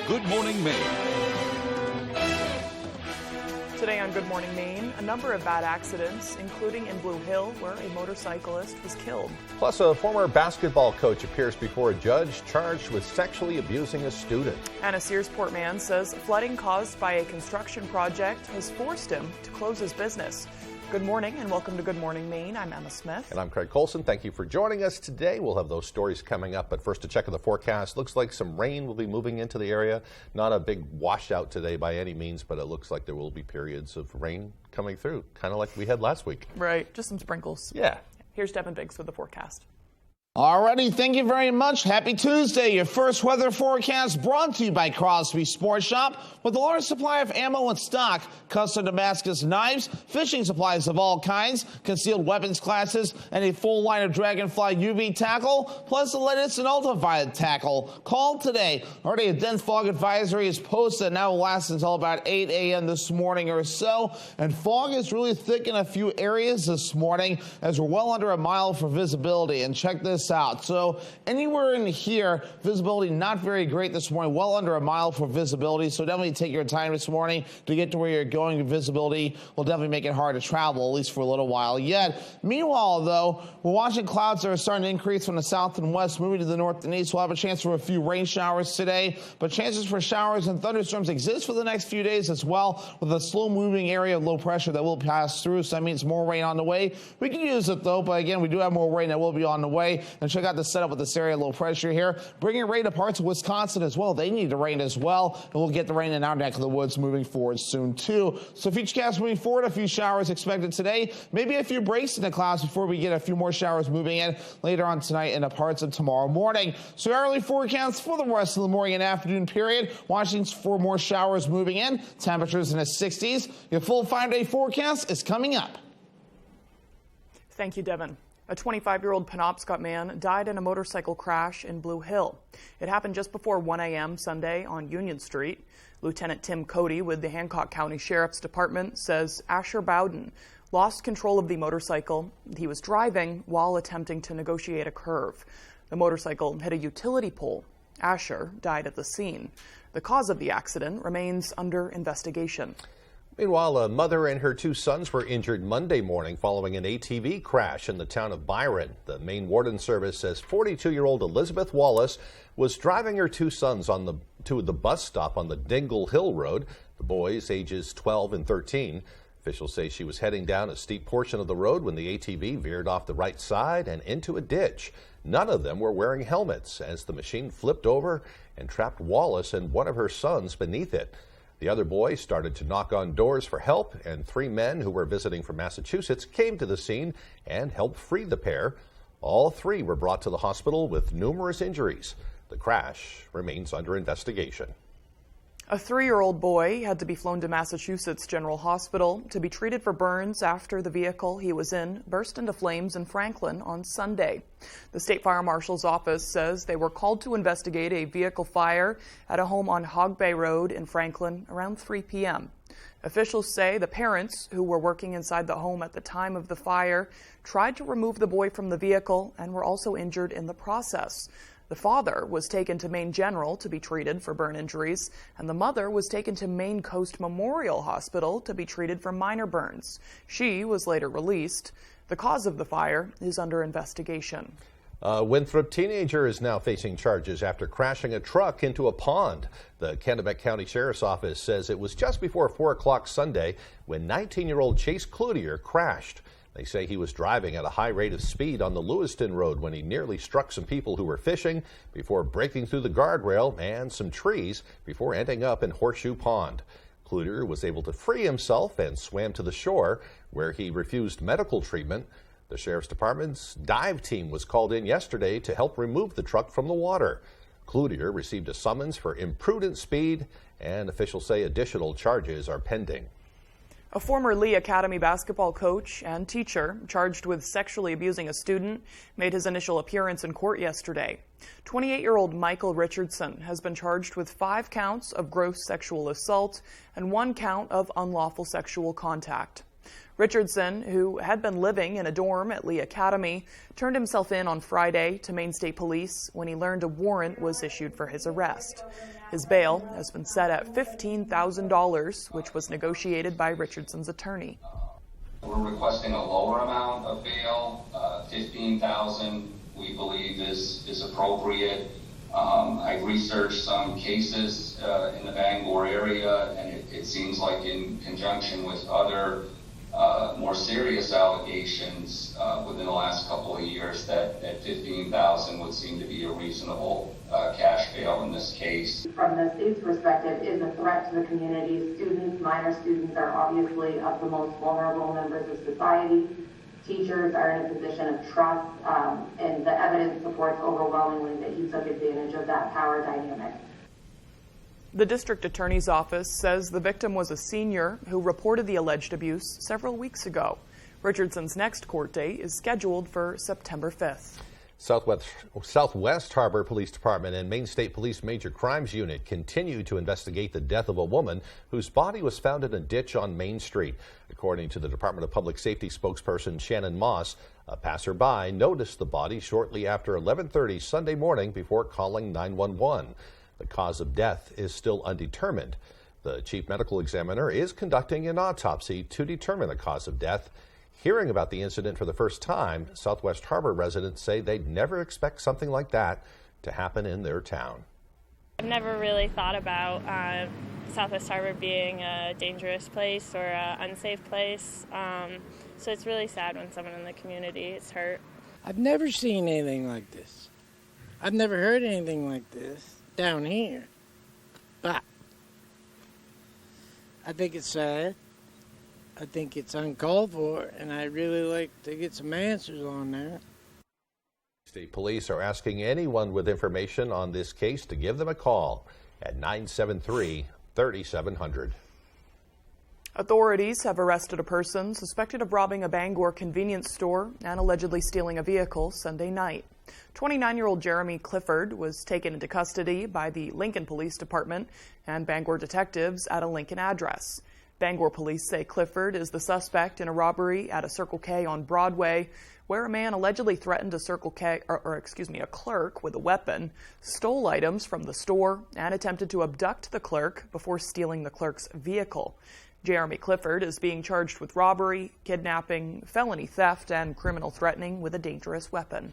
Good Morning Maine. Today on Good Morning Maine, a number of bad accidents, including in Blue Hill, where a motorcyclist was killed. Plus, a former basketball coach appears before a judge charged with sexually abusing a student. And a Searsport man says flooding caused by a construction project has forced him to close his business. Good morning and welcome to Good Morning Maine. I'm Emma Smith. And I'm Craig Colson. Thank you for joining us today. We'll have those stories coming up, but first a check of the forecast. Looks like some rain will be moving into the area. Not a big washout today by any means, but it looks like there will be periods of rain coming through, kind of like we had last week. Right, just some sprinkles. Yeah. Here's Devin Biggs with the forecast. Alrighty, thank you very much. Happy Tuesday. Your first weather forecast brought to you by Crosby Sports Shop. With a large supply of ammo in stock, custom Damascus knives, fishing supplies of all kinds, concealed weapons classes, and a full line of Dragonfly UV tackle, plus the latest in ultraviolet tackle. Call today. Already a dense fog advisory is posted, now will last until about 8 a.m. this morning or so. And fog is really thick in a few areas this morning as we're well under a mile for visibility. And check this out. So anywhere in here, visibility not very great this morning, well under a mile for visibility. So definitely take your time this morning to get to where you're going. Visibility will definitely make it hard to travel, at least for a little while yet. Meanwhile, though, we're watching clouds that are starting to increase from the south and west, moving to the north and east. We'll have a chance for a few rain showers today, but chances for showers and thunderstorms exist for the next few days as well, with a slow-moving area of low pressure that will pass through. So that means more rain on the way. We can use it, though, but again, we do have more rain that will be on the way. And check out the setup with this area of low pressure here. Bringing rain to parts of Wisconsin as well. They need the rain as well, and we'll get the rain in our neck of the woods moving forward soon, too. So futurecast moving forward, a few showers expected today. Maybe a few breaks in the clouds before we get a few more showers moving in later on tonight and the parts of tomorrow morning. So early forecasts for the rest of the morning and afternoon period. Watching for more showers moving in. Temperatures in the 60s. Your full 5-day forecast is coming up. Thank you, Devin. A 25-year-old Penobscot man died in a motorcycle crash in Blue Hill. It happened just before 1 a.m. Sunday on Union Street. Lieutenant Tim Cody with the Hancock County Sheriff's Department says Asher Bowden lost control of the motorcycle he was driving while attempting to negotiate a curve. The motorcycle hit a utility pole. Asher died at the scene. The cause of the accident remains under investigation. Meanwhile, a mother and her two sons were injured Monday morning following an ATV crash in the town of Byron. The Maine Warden Service says 42-year-old Elizabeth Wallace was driving her two sons to the bus stop on the Dingle Hill Road. The boys, ages 12 and 13. Officials say she was heading down a steep portion of the road when the ATV veered off the right side and into a ditch. None of them were wearing helmets as the machine flipped over and trapped Wallace and one of her sons beneath it. The other boy started to knock on doors for help, and 3 men who were visiting from Massachusetts came to the scene and helped free the pair. All 3 were brought to the hospital with numerous injuries. The crash remains under investigation. A 3-year-old boy had to be flown to Massachusetts General Hospital to be treated for burns after the vehicle he was in burst into flames in Franklin on Sunday. The State Fire Marshal's office says they were called to investigate a vehicle fire at a home on Hog Bay Road in Franklin around 3 p.m. Officials say the parents, who were working inside the home at the time of the fire, tried to remove the boy from the vehicle and were also injured in the process. The father was taken to Maine General to be treated for burn injuries, and the mother was taken to Maine Coast Memorial Hospital to be treated for minor burns. She was later released. The cause of the fire is under investigation. A Winthrop teenager is now facing charges after crashing a truck into a pond. The Kennebec County Sheriff's Office says it was just before 4 o'clock Sunday when 19-year-old Chase Cloutier crashed. They say he was driving at a high rate of speed on the Lewiston Road when he nearly struck some people who were fishing before breaking through the guardrail and some trees before ending up in Horseshoe Pond. Cloutier was able to free himself and swam to the shore, where he refused medical treatment. The Sheriff's Department's dive team was called in yesterday to help remove the truck from the water. Cloutier received a summons for imprudent speed, and officials say additional charges are pending. A former Lee Academy basketball coach and teacher charged with sexually abusing a student made his initial appearance in court yesterday. 28-year-old Michael Richardson has been charged with 5 counts of gross sexual assault and 1 count of unlawful sexual contact. Richardson, who had been living in a dorm at Lee Academy, turned himself in on Friday to Maine State Police when he learned a warrant was issued for his arrest. His bail has been set at $15,000, which was negotiated by Richardson's attorney. We're requesting a lower amount of bail, $15,000 we believe is appropriate. I've researched some cases in the Bangor area, and it seems like in conjunction with other more serious allegations within the last couple of years that $15,000 would seem to be a reasonable cash bail in this case. From the state's perspective, is a threat to the community. Students, minor students, are obviously of the most vulnerable members of society. Teachers are in a position of trust, and the evidence supports overwhelmingly that he took advantage of that power dynamic. The district attorney's office says the victim was a senior who reported the alleged abuse several weeks ago. Richardson's next court date is scheduled for September 5th. Southwest Harbor Police Department and Maine State Police Major Crimes Unit continue to investigate the death of a woman whose body was found in a ditch on Main Street. According to the Department of Public Safety spokesperson Shannon Moss, a passerby noticed the body shortly after 11:30 Sunday morning before calling 911. The cause of death is still undetermined. The chief medical examiner is conducting an autopsy to determine the cause of death. Hearing about the incident for the first time, Southwest Harbor residents say they'd never expect something like that to happen in their town. I've never really thought about Southwest Harbor being a dangerous place or an unsafe place, so it's really sad when someone in the community is hurt. I've never seen anything like this. I've never heard anything like this down here, but I think it's sad. I think it's uncalled for, and I'd really like to get some answers on that. State police are asking anyone with information on this case to give them a call at 973-3700. Authorities have arrested a person suspected of robbing a Bangor convenience store and allegedly stealing a vehicle Sunday night. 29-year-old Jeremy Clifford was taken into custody by the Lincoln Police Department and Bangor detectives at a Lincoln address. Bangor police say Clifford is the suspect in a robbery at a Circle K on Broadway, where a man allegedly threatened a a clerk with a weapon, stole items from the store, and attempted to abduct the clerk before stealing the clerk's vehicle. Jeremy Clifford is being charged with robbery, kidnapping, felony theft, and criminal threatening with a dangerous weapon.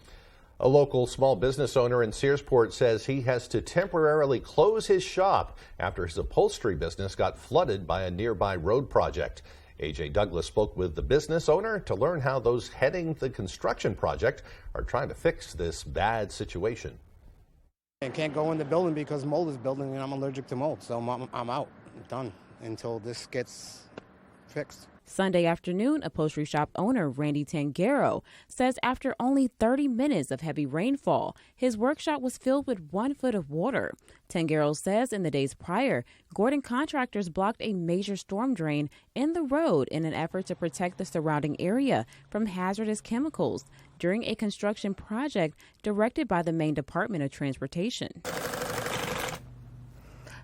A local small business owner in Searsport says he has to temporarily close his shop after his upholstery business got flooded by a nearby road project. A.J. Douglas spoke with the business owner to learn how those heading the construction project are trying to fix this bad situation. I can't go in the building because mold is building and I'm allergic to mold, so I'm out. I'm done until this gets fixed. Sunday afternoon, upholstery shop owner Randy Tangaro says after only 30 minutes of heavy rainfall, his workshop was filled with 1 foot of water. Tangaro says in the days prior, Gordon contractors blocked a major storm drain in the road in an effort to protect the surrounding area from hazardous chemicals during a construction project directed by the Maine Department of Transportation.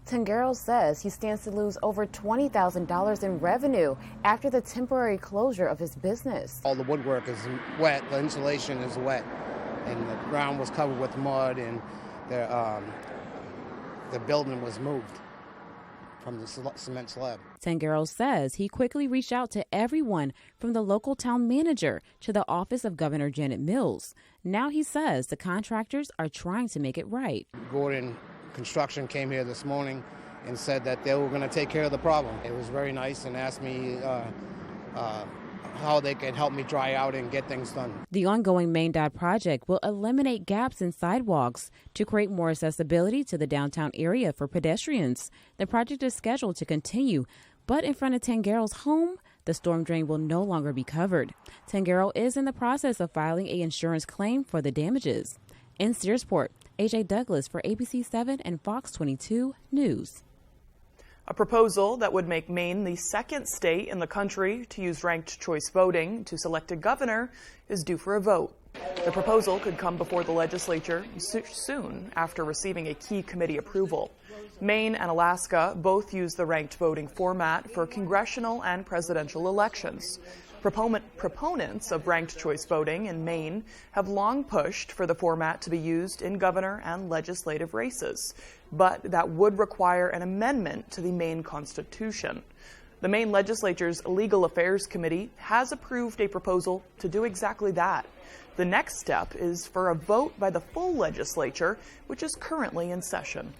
Tangaro says he stands to lose over $20,000 in revenue after the temporary closure of his business. All the woodwork is wet, the insulation is wet, and the ground was covered with mud, and the building was moved from the cement slab. Tangaro says he quickly reached out to everyone from the local town manager to the office of Governor Janet Mills. Now he says the contractors are trying to make it right. Gordon Construction came here this morning and said that they were going to take care of the problem. It was very nice and asked me how they could help me dry out and get things done. The ongoing Maine Dot project will eliminate gaps in sidewalks to create more accessibility to the downtown area for pedestrians. The project is scheduled to continue, but in front of Tangaro's home, the storm drain will no longer be covered. Tangaro is in the process of filing an insurance claim for the damages. In Searsport, A.J. Douglas for ABC 7 and Fox 22 News. A proposal that would make Maine the second state in the country to use ranked choice voting to select a governor is due for a vote. The proposal could come before the legislature soon after receiving a key committee approval. Maine and Alaska both use the ranked voting format for congressional and presidential elections. Proponents of ranked choice voting in Maine have long pushed for the format to be used in governor and legislative races, but that would require an amendment to the Maine Constitution. The Maine Legislature's Legal Affairs Committee has approved a proposal to do exactly that. The next step is for a vote by the full legislature, which is currently in session.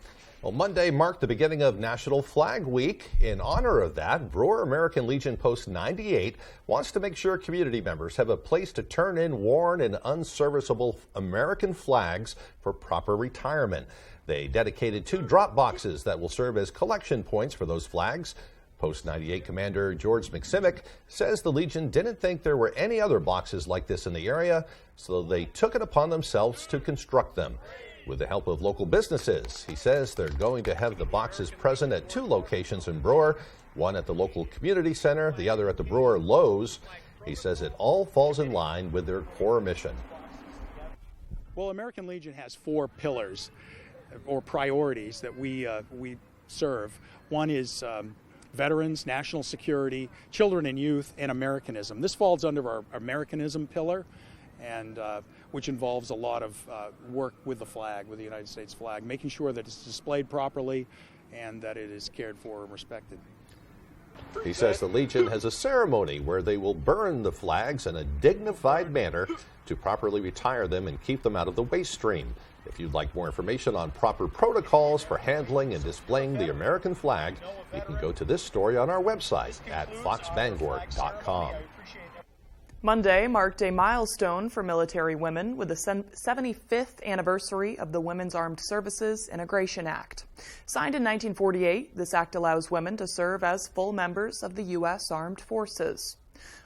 Well, Monday marked the beginning of National Flag Week. In honor of that, Brewer American Legion Post 98 wants to make sure community members have a place to turn in worn and unserviceable American flags for proper retirement. They dedicated 2 drop boxes that will serve as collection points for those flags. Post 98 Commander George McSimic says the Legion didn't think there were any other boxes like this in the area, so they took it upon themselves to construct them. With the help of local businesses, he says they're going to have the boxes present at 2 locations in Brewer, one at the local community center, the other at the Brewer Lowe's. He says it all falls in line with their core mission. Well, American Legion has 4 pillars or priorities that we serve. One is veterans, national security, children and youth, and Americanism. This falls under our Americanism pillar, and which involves a lot of work with the flag, with the United States flag, making sure that it's displayed properly and that it is cared for and respected. He says the Legion has a ceremony where they will burn the flags in a dignified manner to properly retire them and keep them out of the waste stream. If you'd like more information on proper protocols for handling and displaying the American flag, you can go to this story on our website at foxbangor.com. Monday marked a milestone for military women with the 75th anniversary of the Women's Armed Services Integration Act. Signed in 1948, this act allows women to serve as full members of the U.S. Armed Forces.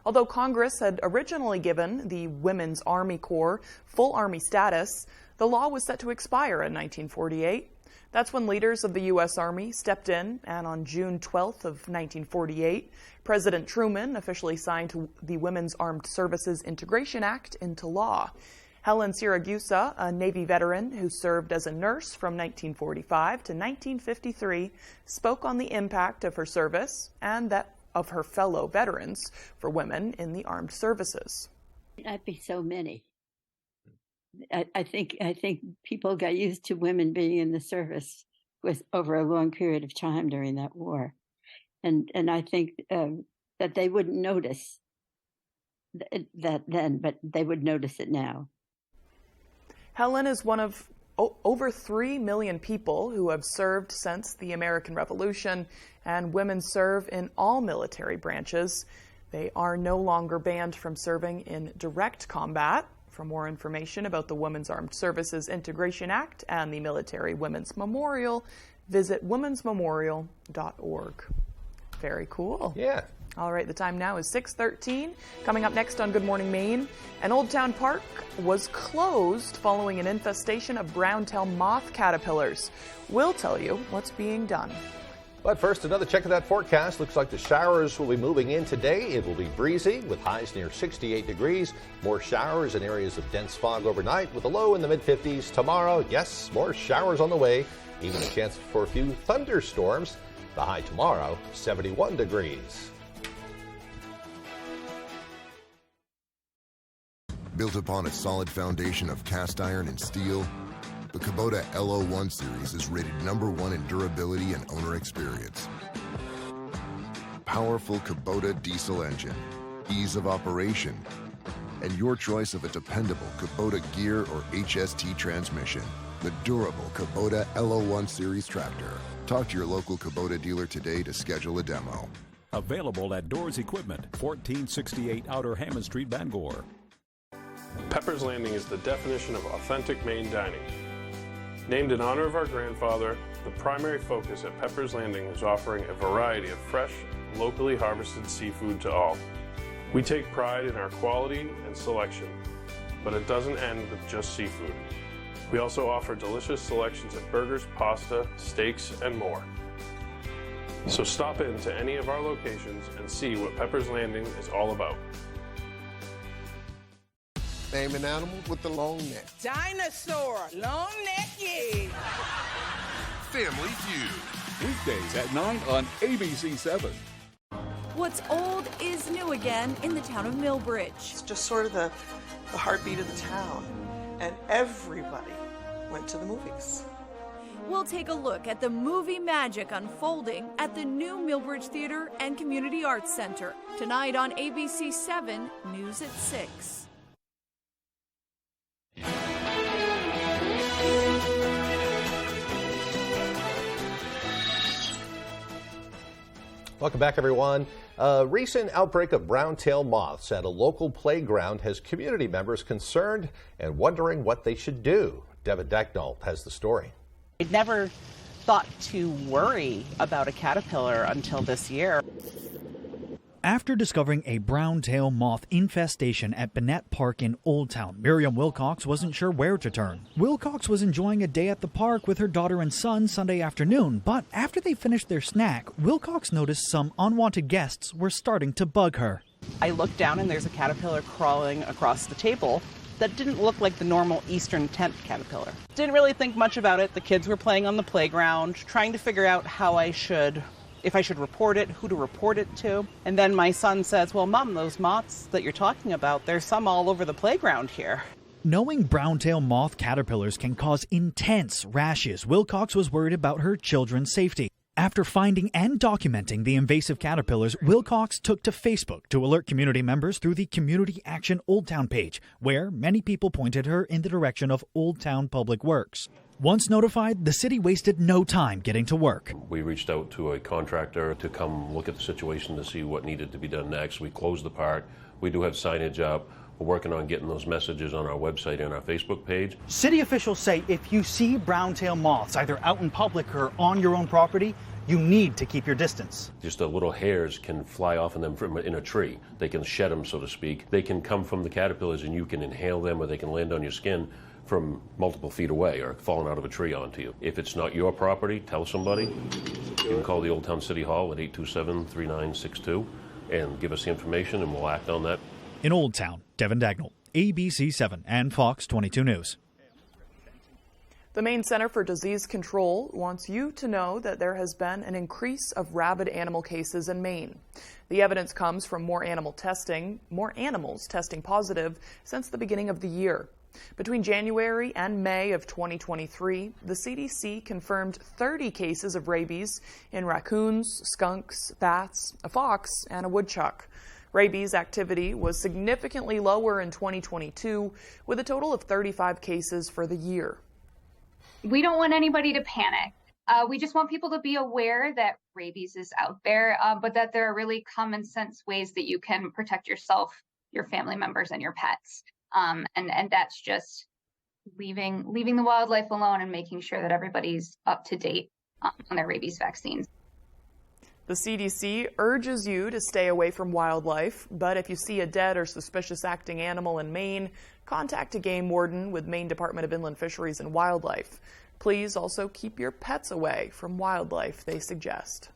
Although Congress had originally given the Women's Army Corps full Army status, the law was set to expire in 1948. That's when leaders of the U.S. Army stepped in, and on June 12th of 1948, President Truman officially signed the Women's Armed Services Integration Act into law. Helen Siragusa, a Navy veteran who served as a nurse from 1945 to 1953, spoke on the impact of her service and that of her fellow veterans for women in the armed services. I'd be so many. I think people got used to women being in the service with over a long period of time during that war, and I think that they wouldn't notice that then, but they would notice it now. Helen is one of over 3 million people who have served since the American Revolution, and women serve in all military branches. They are no longer banned from serving in direct combat. For more information about the Women's Armed Services Integration Act and the Military Women's Memorial, visit womensmemorial.org. Very cool. Yeah. All right, the time now is 6:13. Coming up next on Good Morning Maine, an Old Town Park was closed following an infestation of brown-tail moth caterpillars. We'll tell you what's being done. But first, another check of that forecast. Looks like the showers will be moving in today. It will be breezy with highs near 68 degrees. More showers in areas of dense fog overnight with a low in the mid-50s. Tomorrow, yes, more showers on the way. Even a chance for a few thunderstorms. The high tomorrow, 71 degrees. Built upon a solid foundation of cast iron and steel, the Kubota LO1 series is rated #1 in durability and owner experience. Powerful Kubota diesel engine, ease of operation, and your choice of a dependable Kubota gear or HST transmission. The durable Kubota LO1 series tractor. Talk to your local Kubota dealer today to schedule a demo. Available at Doors Equipment, 1468 Outer Hammond Street, Bangor. Pepper's Landing is the definition of authentic Maine dining. Named in honor of our grandfather, the primary focus at Pepper's Landing is offering a variety of fresh, locally harvested seafood to all. We take pride in our quality and selection, but it doesn't end with just seafood. We also offer delicious selections of burgers, pasta, steaks, and more. So stop in to any of our locations and see what Pepper's Landing is all about. Name an animal with the long neck. Dinosaur, long neck, yeah. Family Feud. Weekdays at 9 on ABC7. What's old is new again in the town of Millbridge. It's just sort of the heartbeat of the town, and everybody went to the movies. We'll take a look at the movie magic unfolding at the new Millbridge Theater and Community Arts Center tonight on ABC 7 News at 6. Welcome back, everyone. A recent outbreak of brown-tailed moths at a local playground has community members concerned and wondering what they should do. Devin Dacknall has the story. I'd never thought to worry about a caterpillar until this year. After discovering a brown-tailed moth infestation at Bennett Park in Old Town, Miriam Wilcox wasn't sure where to turn. Wilcox was enjoying a day at the park with her daughter and son Sunday afternoon, but after they finished their snack, Wilcox noticed some unwanted guests were starting to bug her. I looked down and there's a caterpillar crawling across the table that didn't look like the normal eastern tent caterpillar. Didn't really think much about it. The kids were playing on the playground, trying to figure out if I should report it, who to report it to. And then my son says, well, Mom, those moths that you're talking about, there's some all over the playground here. Knowing brown-tailed moth caterpillars can cause intense rashes, Wilcox was worried about her children's safety. After finding and documenting the invasive caterpillars, Wilcox took to Facebook to alert community members through the Community Action Old Town page, where many people pointed her in the direction of Old Town Public Works. Once notified, the city wasted no time getting to work. We reached out to a contractor to come look at the situation to see what needed to be done next. We closed the park. We do have signage up. We're working on getting those messages on our website and our Facebook page. City officials say if you see brown-tailed moths either out in public or on your own property, you need to keep your distance. Just the little hairs can fly off of them from in a tree. They can shed them, so to speak. They can come from the caterpillars and you can inhale them, or they can land on your skin from multiple feet away or falling out of a tree onto you. If it's not your property, tell somebody. You can call the Old Town City Hall at 827-3962 and give us the information and we'll act on that. In Old Town, Devin Dacknall, ABC 7 and Fox 22 News. The Maine Center for Disease Control wants you to know that there has been an increase of rabid animal cases in Maine. The evidence comes from more animals testing positive since the beginning of the year. Between January and May of 2023, the CDC confirmed 30 cases of rabies in raccoons, skunks, bats, a fox, and a woodchuck. Rabies activity was significantly lower in 2022, with a total of 35 cases for the year. We don't want anybody to panic. We just want people to be aware that rabies is out there, but that there are really common sense ways that you can protect yourself, your family members, and your pets. And that's just leaving the wildlife alone and making sure that everybody's up to date on their rabies vaccines. The CDC urges you to stay away from wildlife, but if you see a dead or suspicious acting animal in Maine, contact a game warden with Maine Department of Inland Fisheries and Wildlife. Please also keep your pets away from wildlife, they suggest.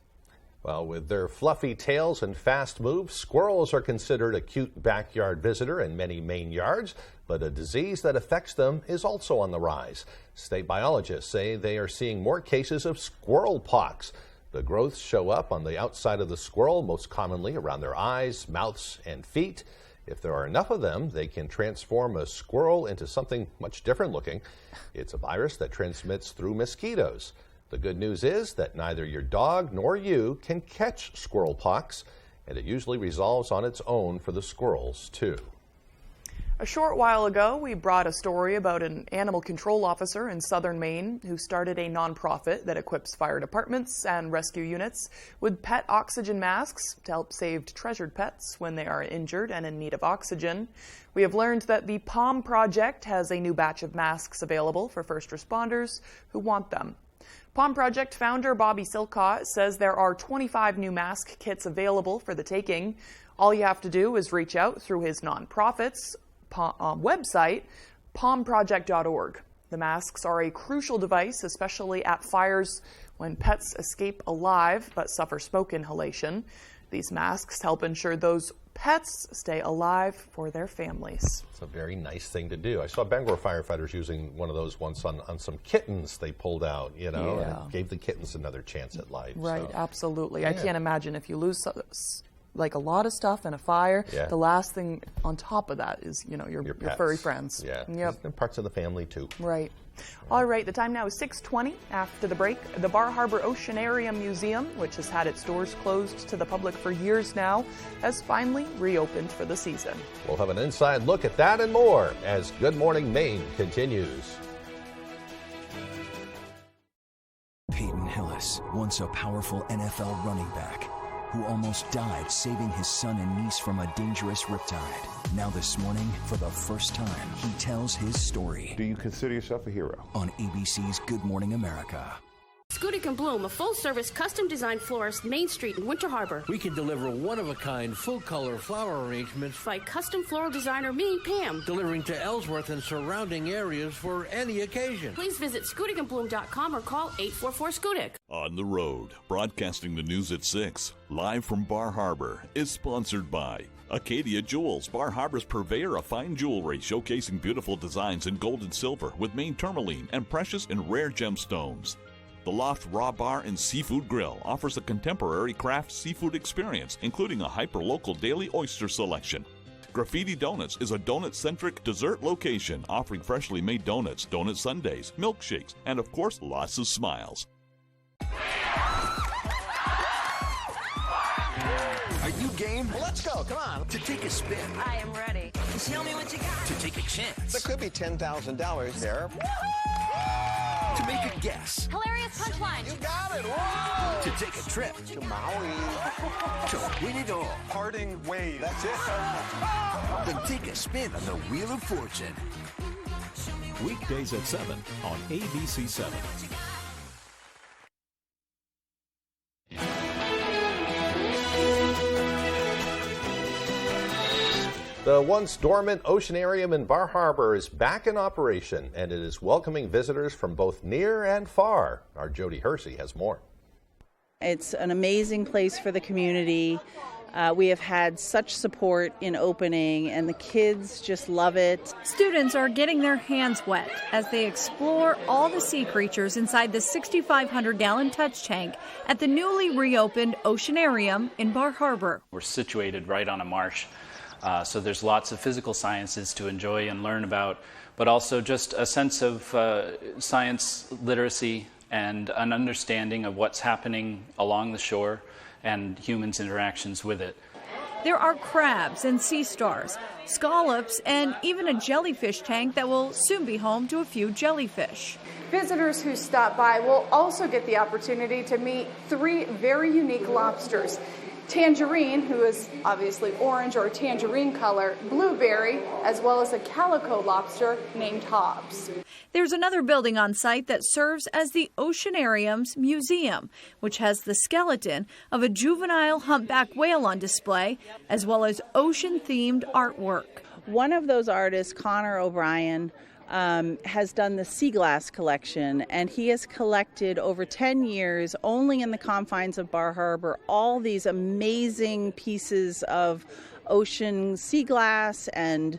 Well, with their fluffy tails and fast moves, squirrels are considered a cute backyard visitor in many Maine yards, but a disease that affects them is also on the rise. State biologists say they are seeing more cases of squirrel pox. The growths show up on the outside of the squirrel, most commonly around their eyes, mouths, and feet. If there are enough of them, they can transform a squirrel into something much different looking. It's a virus that transmits through mosquitoes. The good news is that neither your dog nor you can catch squirrel pox, and it usually resolves on its own for the squirrels, too. A short while ago, we brought a story about an animal control officer in southern Maine who started a nonprofit that equips fire departments and rescue units with pet oxygen masks to help save treasured pets when they are injured and in need of oxygen. We have learned that the POM Project has a new batch of masks available for first responders who want them. POM Project founder Bobby Silcott says there are 25 new mask kits available for the taking. All you have to do is reach out through his nonprofit's website, pomproject.org. The masks are a crucial device, especially at fires when pets escape alive but suffer smoke inhalation. These masks help ensure those pets stay alive for their families. It's a very nice thing to do. I saw Bangor firefighters using one of those once on some kittens they pulled out, you know, and gave the kittens another chance at life. Right, so. absolutely. I can't imagine if you lose like a lot of stuff in a fire, the last thing on top of that is, you know, your furry friends. Yeah, yep. They're parts of the family too. Right. All right, the time now is 6:20. After the break, the Bar Harbor Oceanarium Museum, which has had its doors closed to the public for years now, has finally reopened for the season. We'll have an inside look at that and more as Good Morning Maine continues. Peyton Hillis, once a powerful NFL running back, who almost died saving his son and niece from a dangerous riptide. Now this morning, for the first time, he tells his story. Do you consider yourself a hero? On ABC's Good Morning America. Scudic & Bloom, a full-service, custom-designed florist, Main Street in Winter Harbor. We can deliver one-of-a-kind, full-color flower arrangements by custom floral designer me, Pam. Delivering to Ellsworth and surrounding areas for any occasion. Please visit scudicandbloom.com or call 844-SCUDIC. On the Road, broadcasting the news at 6, live from Bar Harbor, is sponsored by Acadia Jewels, Bar Harbor's purveyor of fine jewelry, showcasing beautiful designs in gold and silver with Maine tourmaline and precious and rare gemstones. The Loft Raw Bar and Seafood Grill offers a contemporary craft seafood experience, including a hyper-local daily oyster selection. Graffiti Donuts is a donut-centric dessert location offering freshly made donuts, donut sundaes, milkshakes, and of course, lots of smiles. Are you game? Well, let's go. Come on. To take a spin. I am ready. Tell me what you got. To take a chance. There could be $10,000 there. To make a guess. Hilarious punchline. You got it. Whoa. To take a trip. To Maui. To win it all. Parting wave. That's it. Then take a spin on the Wheel of Fortune. Weekdays at 7 on ABC 7. The once dormant Oceanarium in Bar Harbor is back in operation, and it is welcoming visitors from both near and far. Our Jody Hersey has more. It's an amazing place for the community. We have had such support in opening, and the kids just love it. Students are getting their hands wet as they explore all the sea creatures inside the 6,500-gallon touch tank at the newly reopened Oceanarium in Bar Harbor. We're situated right on a marsh. So there's lots of physical sciences to enjoy and learn about, but also just a sense of science literacy and an understanding of what's happening along the shore and humans' interactions with it. There are crabs and sea stars, scallops, and even a jellyfish tank that will soon be home to a few jellyfish. Visitors who stop by will also get the opportunity to meet 3 very unique lobsters. Tangerine, who is obviously orange or tangerine color, blueberry, as well as a calico lobster named Hobbs. There's another building on site that serves as the Oceanarium's museum, which has the skeleton of a juvenile humpback whale on display, as well as ocean-themed artwork. One of those artists, Connor O'Brien, has done the sea glass collection, and he has collected over 10 years, only in the confines of Bar Harbor, all these amazing pieces of ocean sea glass and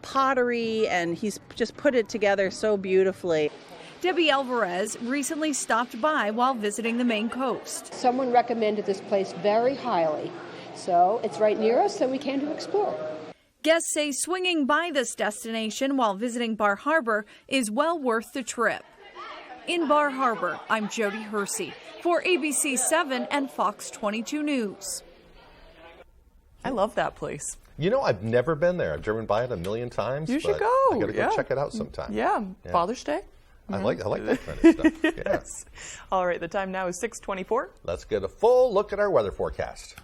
pottery, and he's just put it together so beautifully. Debbie Alvarez recently stopped by while visiting the Maine coast. Someone recommended this place very highly, so it's right near us, so we came to explore. Guests say swinging by this destination while visiting Bar Harbor is well worth the trip. In Bar Harbor, I'm Jody Hersey for ABC 7 and Fox 22 News. I love that place. You know, I've never been there. I've driven by it a million times. You should go. I got to go check it out sometime. Yeah, Father's Day. I like that kind of stuff. Yes. All right, the time now is 6:24. Let's get a full look at our weather forecast.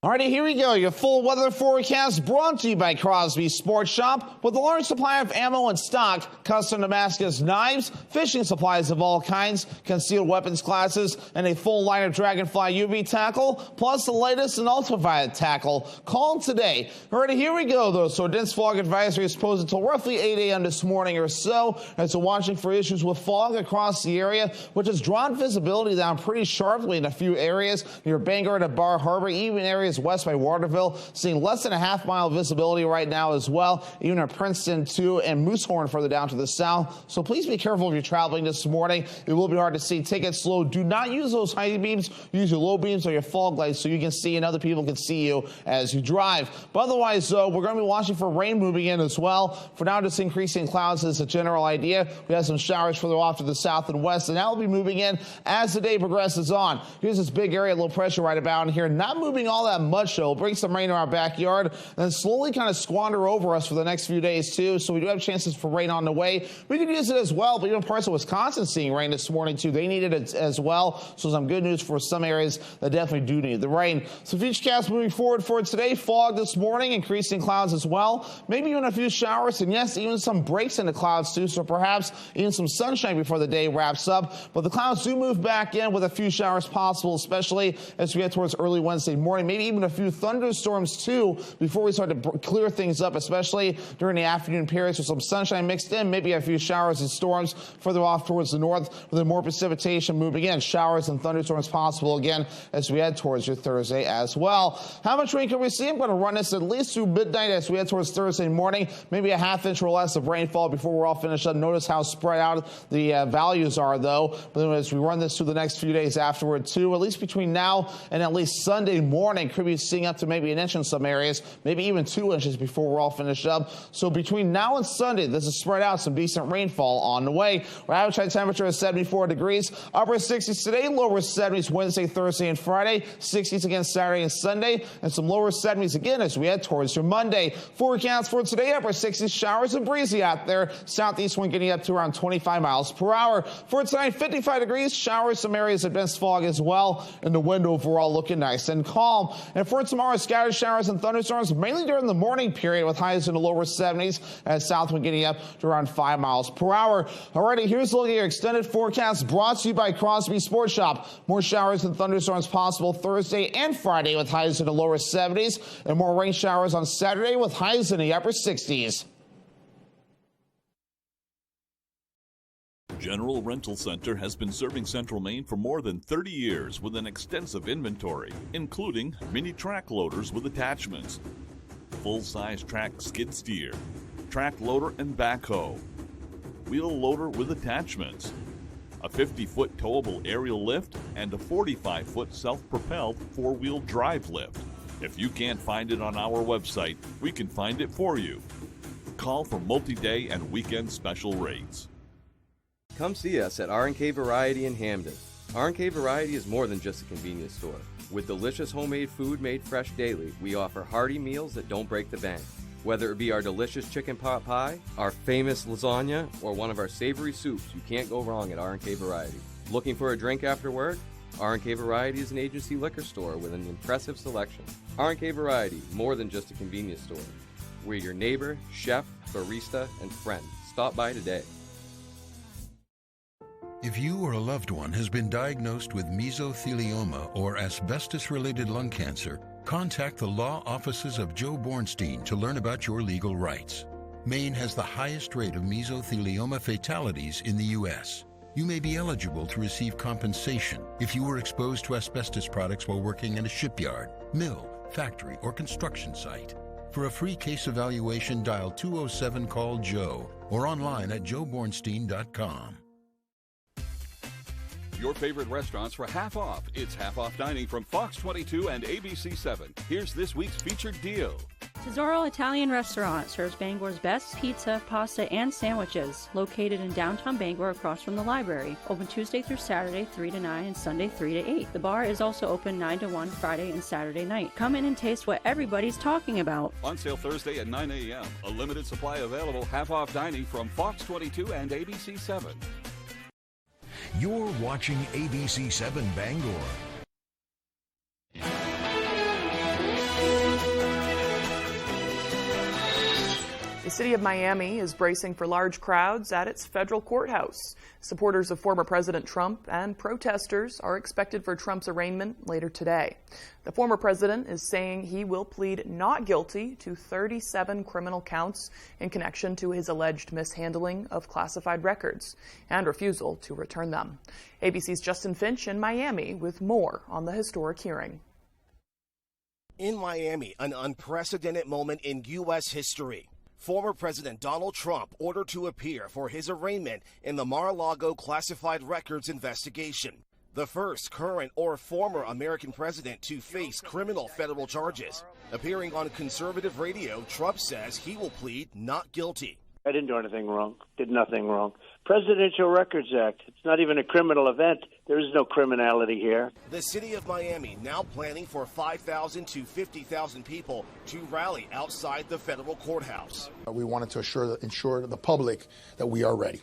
Alrighty, here we go. Your full weather forecast brought to you by Crosby Sports Shop. With a large supply of ammo in stock, custom Damascus knives, fishing supplies of all kinds, concealed weapons classes, and a full line of Dragonfly UV tackle, plus the latest in ultraviolet tackle. Call today. Alrighty, here we go, though. So a dense fog advisory is posed until roughly 8 a.m. this morning or so. And so watching for issues with fog across the area, which has drawn visibility down pretty sharply in a few areas near Bangor to Bar Harbor, even areas west by Waterville, seeing less than a half-mile visibility right now as well, even at Princeton too, and Moosehorn further down to the south. So please be careful if you're traveling this morning. It will be hard to see. Take it slow. Do not use those high beams. Use your low beams or your fog lights so you can see and other people can see you as you drive. But otherwise, though, we're going to be watching for rain moving in as well. For now, just increasing clouds is a general idea. We have some showers further off to the south and west, and that will be moving in as the day progresses on. Here's this big area, low pressure right about in here, not moving all that much, though. Bring some rain in our backyard and then slowly kind of squander over us for the next few days, too. So we do have chances for rain on the way. We could use it as well, but even parts of Wisconsin seeing rain this morning, too. They needed it as well. So some good news for some areas that definitely do need the rain. So futurecast moving forward for today. Fog this morning, increasing clouds as well. Maybe even a few showers, and yes, even some breaks in the clouds, too. So perhaps even some sunshine before the day wraps up. But the clouds do move back in with a few showers possible, especially as we get towards early Wednesday morning. Maybe even a few thunderstorms too before we start to clear things up, especially during the afternoon periods with some sunshine mixed in, maybe a few showers and storms further off towards the north with more precipitation moving in. Showers and thunderstorms possible again as we head towards your Thursday as well. How much rain can we see? I'm going to run this at least through midnight as we head towards Thursday morning. Maybe a half inch or less of rainfall before we're all finished up. Notice how spread out the values are, though. But as we run this through the next few days afterward too, at least between now and at least Sunday morning, could be seeing up to maybe an inch in some areas, maybe even 2 inches before we're all finished up. So between now and Sunday, this is spread out, some decent rainfall on the way. Our average high temperature is 74 degrees, upper 60s today, lower 70s Wednesday, Thursday, and Friday, 60s again Saturday and Sunday, and some lower 70s again as we head towards your Monday. Forecast for today, upper 60s, showers and breezy out there. Southeast wind getting up to around 25 miles per hour. For tonight, 55 degrees, showers, some areas of dense fog as well, and the wind overall looking nice and calm. And for tomorrow, scattered showers and thunderstorms, mainly during the morning period with highs in the lower 70s as south wind getting up to around 5 miles per hour. Alrighty, here's a look at your extended forecast brought to you by Crosby Sports Shop. More showers and thunderstorms possible Thursday and Friday with highs in the lower 70s and more rain showers on Saturday with highs in the upper 60s. General Rental Center has been serving Central Maine for more than 30 years with an extensive inventory, including mini track loaders with attachments, full-size track skid steer, track loader and backhoe, wheel loader with attachments, a 50-foot towable aerial lift, and a 45-foot self-propelled four-wheel drive lift. If you can't find it on our website, we can find it for you. Call for multi-day and weekend special rates. Come see us at R&K Variety in Hamden. R&K Variety is more than just a convenience store. With delicious homemade food made fresh daily, we offer hearty meals that don't break the bank. Whether it be our delicious chicken pot pie, our famous lasagna, or one of our savory soups, you can't go wrong at R&K Variety. Looking for a drink after work? R&K Variety is an agency liquor store with an impressive selection. R&K Variety, more than just a convenience store. We're your neighbor, chef, barista, and friend. Stop by today. If you or a loved one has been diagnosed with mesothelioma or asbestos-related lung cancer, contact the law offices of Joe Bornstein to learn about your legal rights. Maine has the highest rate of mesothelioma fatalities in the U.S. You may be eligible to receive compensation if you were exposed to asbestos products while working in a shipyard, mill, factory, or construction site. For a free case evaluation, dial 207-CALL-JOE or online at joebornstein.com. Your favorite restaurants for half off. It's half off dining from Fox 22 and ABC 7. Here's this week's featured deal. Tesoro Italian Restaurant serves Bangor's best pizza, pasta, and sandwiches. Located in downtown Bangor across from the library. Open Tuesday through Saturday 3 to 9 and Sunday 3 to 8. The bar is also open 9 to 1 Friday and Saturday night. Come in and taste what everybody's talking about. On sale Thursday at 9 a.m. A limited supply available. Half off dining from Fox 22 and ABC 7. You're watching ABC 7 Bangor. city of Miami is bracing for large crowds at its federal courthouse. Supporters of former President Trump and protesters are expected for Trump's arraignment later today. The former president is saying he will plead not guilty to 37 criminal counts in connection to his alleged mishandling of classified records and refusal to return them. ABC's Justin Finch in Miami with more on the historic hearing. In Miami, an unprecedented moment in U.S. history. Former President Donald Trump ordered to appear for his arraignment in the Mar-a-Lago classified records investigation. The first current or former American president to face criminal federal charges. Appearing on conservative radio, Trump says he will plead not guilty. I didn't do anything wrong, did nothing wrong. Presidential Records Act, it's not even a criminal event. There is no criminality here. The city of Miami now planning for 5,000 to 50,000 people to rally outside the federal courthouse. We wanted to ensure the public that we are ready.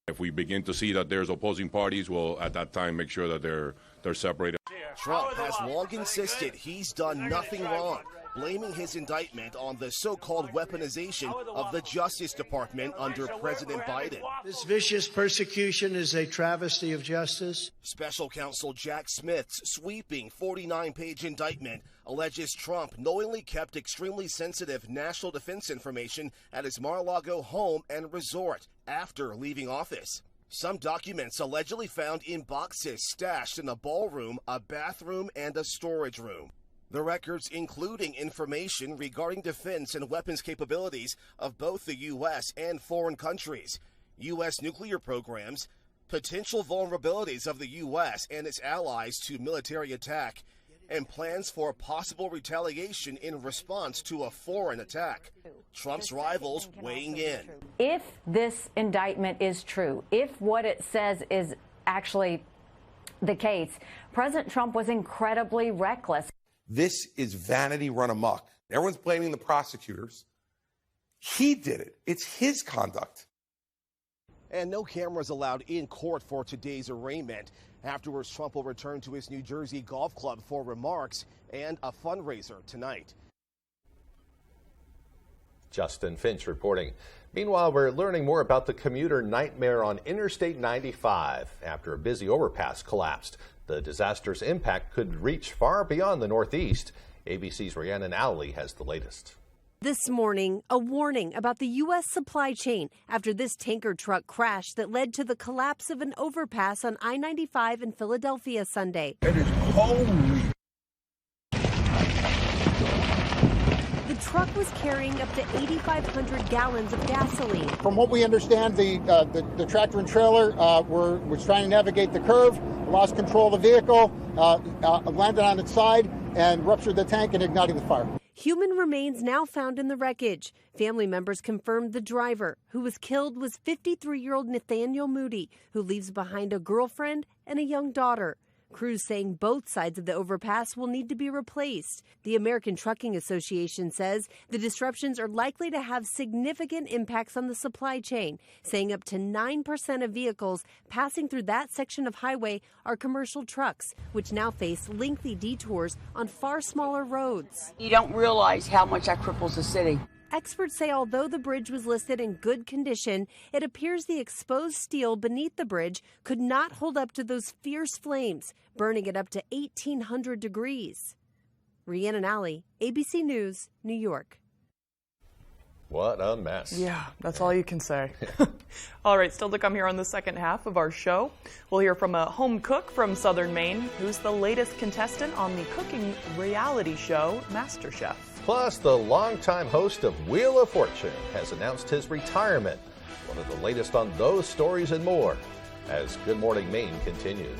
If we begin to see that there's opposing parties, we'll at that time make sure that they're separated. Trump has long insisted he's done nothing wrong, blaming his indictment on the so-called weaponization of the Justice Department under President Biden. This vicious persecution is a travesty of justice. Special counsel Jack Smith's sweeping 49-page indictment alleges Trump knowingly kept extremely sensitive national defense information at his Mar-a-Lago home and resort after leaving office. Some documents allegedly found in boxes stashed in a ballroom, a bathroom, and a storage room. The records including information regarding defense and weapons capabilities of both the U.S. and foreign countries, U.S. nuclear programs, potential vulnerabilities of the U.S. and its allies to military attack, and plans for possible retaliation in response to a foreign attack. Trump's rivals weighing in. If this indictment is true, if what it says is actually the case, President Trump was incredibly reckless. This is vanity run amok. Everyone's blaming the prosecutors. He did it. It's his conduct. And no cameras allowed in court for today's arraignment. Afterwards, Trump will return to his New Jersey golf club for remarks and a fundraiser tonight. Justin Finch reporting. Meanwhile, we're learning more about the commuter nightmare on Interstate 95 after a busy overpass collapsed. The disaster's impact could reach far beyond the Northeast. ABC's Rhiannon Alley has the latest. This morning, a warning about the U.S. supply chain after this tanker truck crash that led to the collapse of an overpass on I-95 in Philadelphia Sunday. It is holy. The truck was carrying up to 8,500 gallons of gasoline. From what we understand, the tractor and trailer was trying to navigate the curve, lost control of the vehicle, landed on its side, and ruptured the tank and ignited the fire. Human remains now found in the wreckage. Family members confirmed the driver, who was killed, was 53-year-old Nathaniel Moody, who leaves behind a girlfriend and a young daughter. Crews saying both sides of the overpass will need to be replaced. The American Trucking Association says the disruptions are likely to have significant impacts on the supply chain, saying up to 9% of vehicles passing through that section of highway are commercial trucks, which now face lengthy detours on far smaller roads. You don't realize how much that cripples the city. Experts say although the bridge was listed in good condition, it appears the exposed steel beneath the bridge could not hold up to those fierce flames, burning it up to 1,800 degrees. Rhiannon Alley, ABC News, New York. What a mess. Yeah, that's all you can say. All right, still to come here on the second half of our show, we'll hear from a home cook from Southern Maine who's the latest contestant on the cooking reality show, MasterChef. Plus, the longtime host of Wheel of Fortune has announced his retirement. One of the latest on those stories and more as Good Morning Maine continues.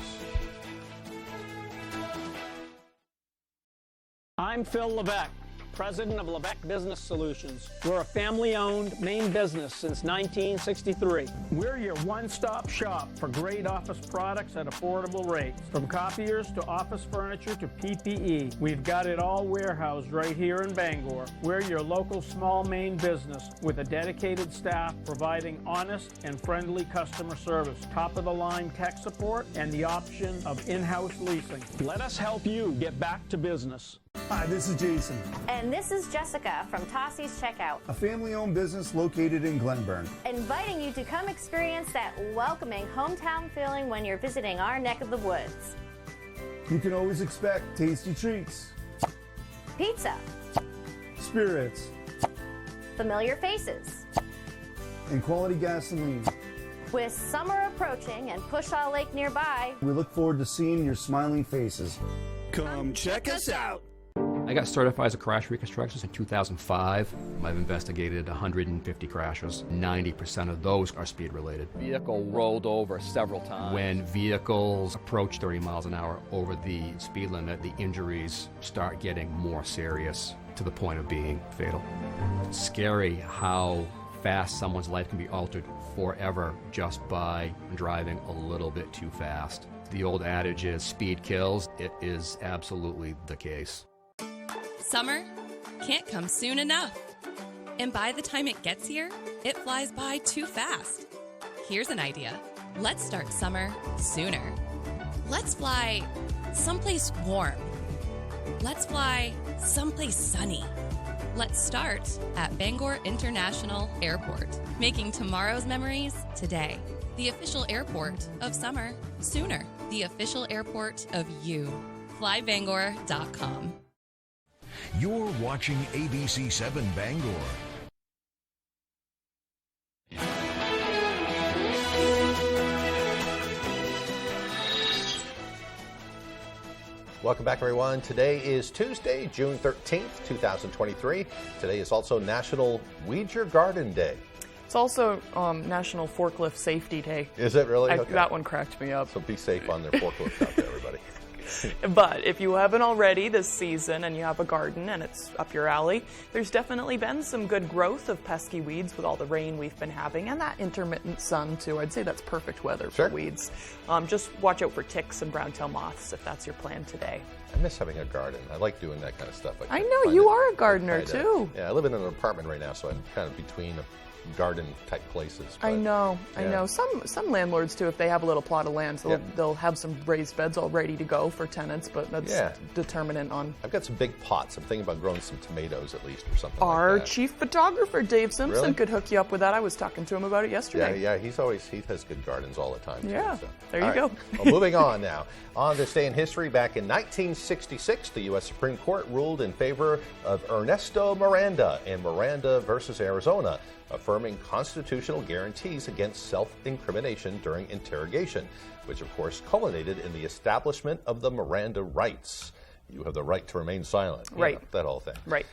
I'm Phil Levesque, president of Levesque Business Solutions. We're a family-owned Maine business since 1963. We're your one-stop shop for great office products at affordable rates. From copiers to office furniture to PPE, we've got it all warehoused right here in Bangor. We're your local small Maine business with a dedicated staff providing honest and friendly customer service, top-of-the-line tech support, and the option of in-house leasing. Let us help you get back to business. Hi, this is Jason, And this is Jessica from Tossie's Checkout, a family-owned business located in Glenburn. inviting you to come experience that welcoming hometown feeling when you're visiting our neck of the woods. You can always expect tasty treats, Pizza, spirits, familiar faces. and quality gasoline. With summer approaching and Pushaw Lake nearby, We look forward to seeing your smiling faces. Come check us out. I got certified as a crash reconstructionist in 2005. I've investigated 150 crashes. 90% of those are speed related. Vehicle rolled over several times. When vehicles approach 30 miles an hour over the speed limit, the injuries start getting more serious to the point of being fatal. It's scary how fast someone's life can be altered forever just by driving a little bit too fast. The old adage is speed kills. It is absolutely the case. Summer can't come soon enough. And by the time it gets here, it flies by too fast. Here's an idea. Let's start summer sooner. Let's fly someplace warm. Let's fly someplace sunny. Let's start at Bangor International Airport, making tomorrow's memories today. The official airport of summer sooner. The official airport of you. FlyBangor.com. You're watching ABC 7 Bangor. Welcome back, everyone. Today is Tuesday, June 13th, 2023. Today is also National Weed Your Garden Day. It's also National Forklift Safety Day. Is it really? Okay. That one cracked me up. So be safe on their forklifts out there, everybody. But if you haven't already this season and you have a garden and it's up your alley, there's definitely been some good growth of pesky weeds with all the rain we've been having and that intermittent sun too. I'd say that's perfect weather for weeds. Just watch out for ticks and brown-tail moths if that's your plan today. I miss having a garden. I like doing that kind of stuff. I know, you are a gardener too. Yeah, I live in an apartment right now, so I'm kind of between garden type places. I know. Some landlords too, if they have a little plot of land, so they'll have some raised beds all ready to go for tenants, but that's determinant on. I've got some big pots. I'm thinking about growing some tomatoes at least or something Our like that. chief photographer, Dave Simpson, could hook you up with that. I was talking to him about it yesterday. Yeah, he has good gardens all the time. Yeah, too, so. there you go. Well, moving on now. On this day in history, back in 1966, the U.S. Supreme Court ruled in favor of Ernesto Miranda in Miranda versus Arizona, affirming constitutional guarantees against self-incrimination during interrogation, which of course culminated in the establishment of the Miranda rights. You have the right to remain silent. Right. That whole thing. Right.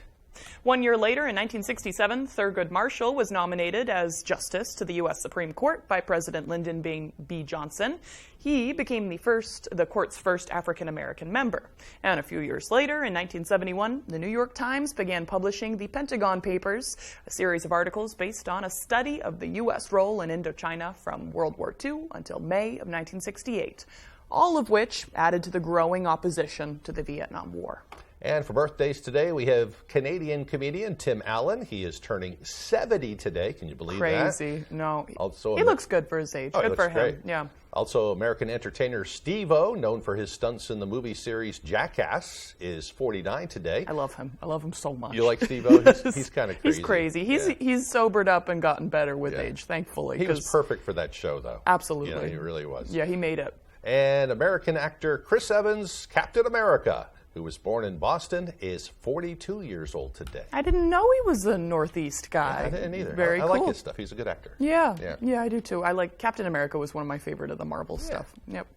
1 year later, in 1967, Thurgood Marshall was nominated as Justice to the U.S. Supreme Court by President Lyndon B. Johnson. He became the court's first African-American member. And a few years later, in 1971, the New York Times began publishing the Pentagon Papers, a series of articles based on a study of the U.S. role in Indochina from World War II until May of 1968, all of which added to the growing opposition to the Vietnam War. And for birthdays today, we have Canadian comedian Tim Allen. He is turning 70 today. Can you believe that? Crazy. No. Also, he looks good for his age. Oh, good for him. Great. Yeah. Also, American entertainer Steve-O, known for his stunts in the movie series Jackass, is 49 today. I love him. I love him so much. You like Steve-O? He's kind of crazy. He's crazy. He's sobered up and gotten better with age, thankfully. He was perfect for that show, though. Absolutely. You know, he really was. Yeah, he made it. And American actor Chris Evans, Captain America, who was born in Boston, is 42 years old today. I didn't know he was a Northeast guy. Yeah, I didn't either. Very I cool. like his stuff. He's a good actor. Yeah, I do too. I like Captain America was one of my favorite of the Marvel stuff. Yep.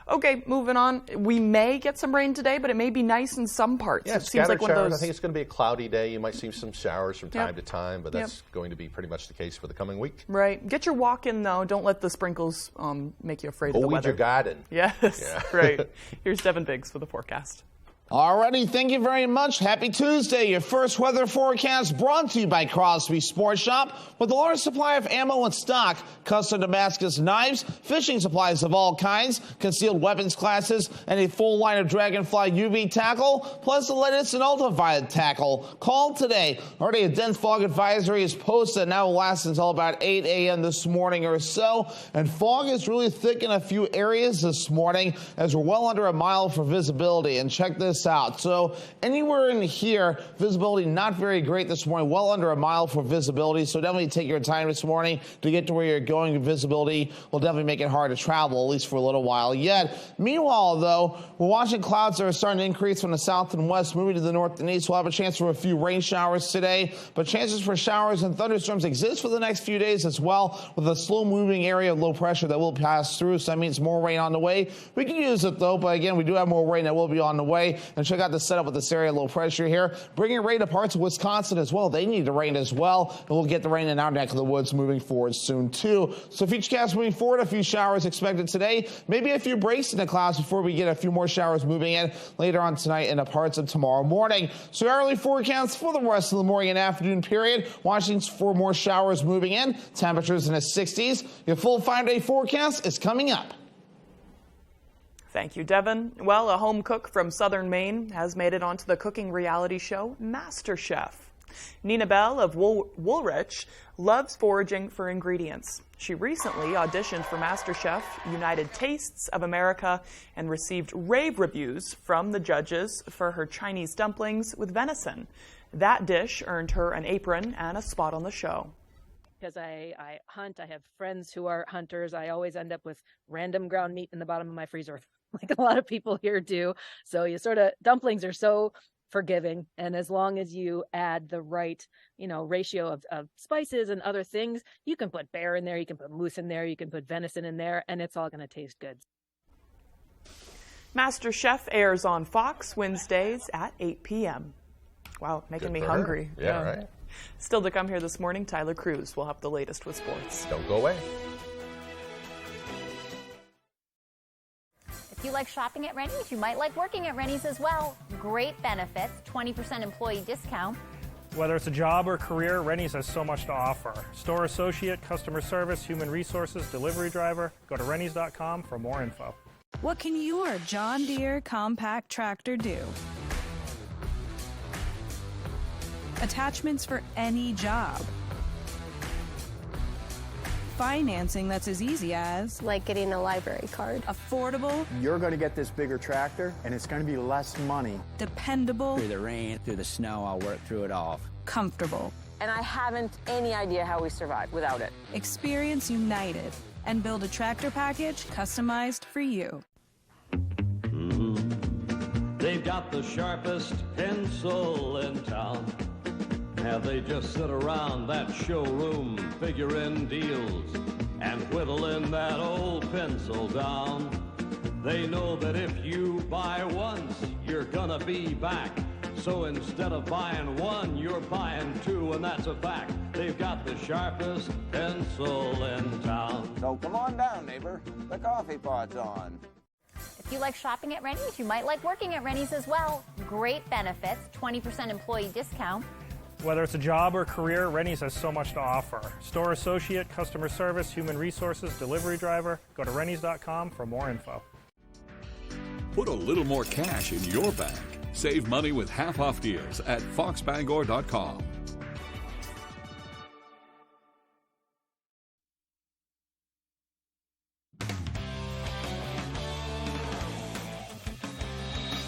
Okay, moving on. We may get some rain today, but it may be nice in some parts. Yeah, it seems like showers. one of those. I think it's going to be a cloudy day. You might see some showers from time to time, but that's going to be pretty much the case for the coming week. Right. Get your walk in, though. Don't let the sprinkles make you afraid of the weather. Go weed your garden. Yes, right. Here's Devin Biggs with the forecast. Alrighty, thank you very much. Happy Tuesday. Your first weather forecast brought to you by Crosby Sports Shop. With the largest supply of ammo in stock, custom Damascus knives, fishing supplies of all kinds, concealed weapons classes, and a full line of Dragonfly UV tackle, plus the latest in ultraviolet tackle. Call today. Already a dense fog advisory is posted and now will last until about 8 a.m. this morning or so. And fog is really thick in a few areas this morning as we're well under a mile for visibility. And check this this out. So anywhere in here, visibility not very great this morning, well under a mile for visibility. So definitely take your time this morning to get to where you're going. Visibility will definitely make it hard to travel, at least for a little while yet. Meanwhile, though, we're watching clouds that are starting to increase from the south and west, moving to the north and east. We'll have a chance for a few rain showers today, but chances for showers and thunderstorms exist for the next few days as well, with a slow-moving area of low pressure that will pass through. So that means more rain on the way. We can use it, though, but again, we do have more rain that will be on the way. And check out the setup with this area of low pressure here, bringing rain to parts of Wisconsin as well. They need the rain as well, and we'll get the rain in our neck of the woods moving forward soon, too. So futurecast moving forward, a few showers expected today, maybe a few breaks in the clouds before we get a few more showers moving in later on tonight and the parts of tomorrow morning. So early forecast for the rest of the morning and afternoon period, watching for more showers moving in, temperatures in the 60s. Your full 5-day forecast is coming up. Thank you, Devin. Well, a home cook from southern Maine has made it onto the cooking reality show MasterChef. Nina Bell of Woolwich loves foraging for ingredients. She recently auditioned for MasterChef United Tastes of America and received rave reviews from the judges for her Chinese dumplings with venison. That dish earned her an apron and a spot on the show. Because I hunt, I have friends who are hunters. I always end up with random ground meat in the bottom of my freezer, like a lot of people here do. So dumplings are so forgiving. And as long as you add the right, ratio of spices and other things, you can put bear in there, you can put moose in there, you can put venison in there, and it's all going to taste good. MasterChef airs on Fox Wednesdays at 8 p.m. Wow, making me hungry. Yeah, right. Still to come here this morning, Tyler Cruz will have the latest with sports. Don't go away. If you like shopping at Rennie's, you might like working at Rennie's as well. Great benefits, 20% employee discount. Whether it's a job or career, Rennie's has so much to offer. Store associate, customer service, human resources, delivery driver. Go to rennies.com for more info. What can your John Deere compact tractor do? Attachments for any job. Financing that's as easy as... like getting a library card. Affordable. You're going to get this bigger tractor, and it's going to be less money. Dependable. Through the rain, through the snow, I'll work through it all. Comfortable. And I haven't any idea how we survive without it. Experience United and build a tractor package customized for you. They've got the sharpest pencil in town. Have they just sit around that showroom figuring deals and whittling that old pencil down? They know that if you buy once, you're gonna be back. So instead of buying one, you're buying two, and that's a fact. They've got the sharpest pencil in town. So come on down, neighbor. The coffee pot's on. If you like shopping at Rennie's, you might like working at Rennie's as well. Great benefits, 20% employee discount. Whether it's a job or career, Rennie's has so much to offer. Store associate, customer service, human resources, delivery driver. Go to rennies.com for more info. Put a little more cash in your bank. Save money with half-off deals at foxbangor.com.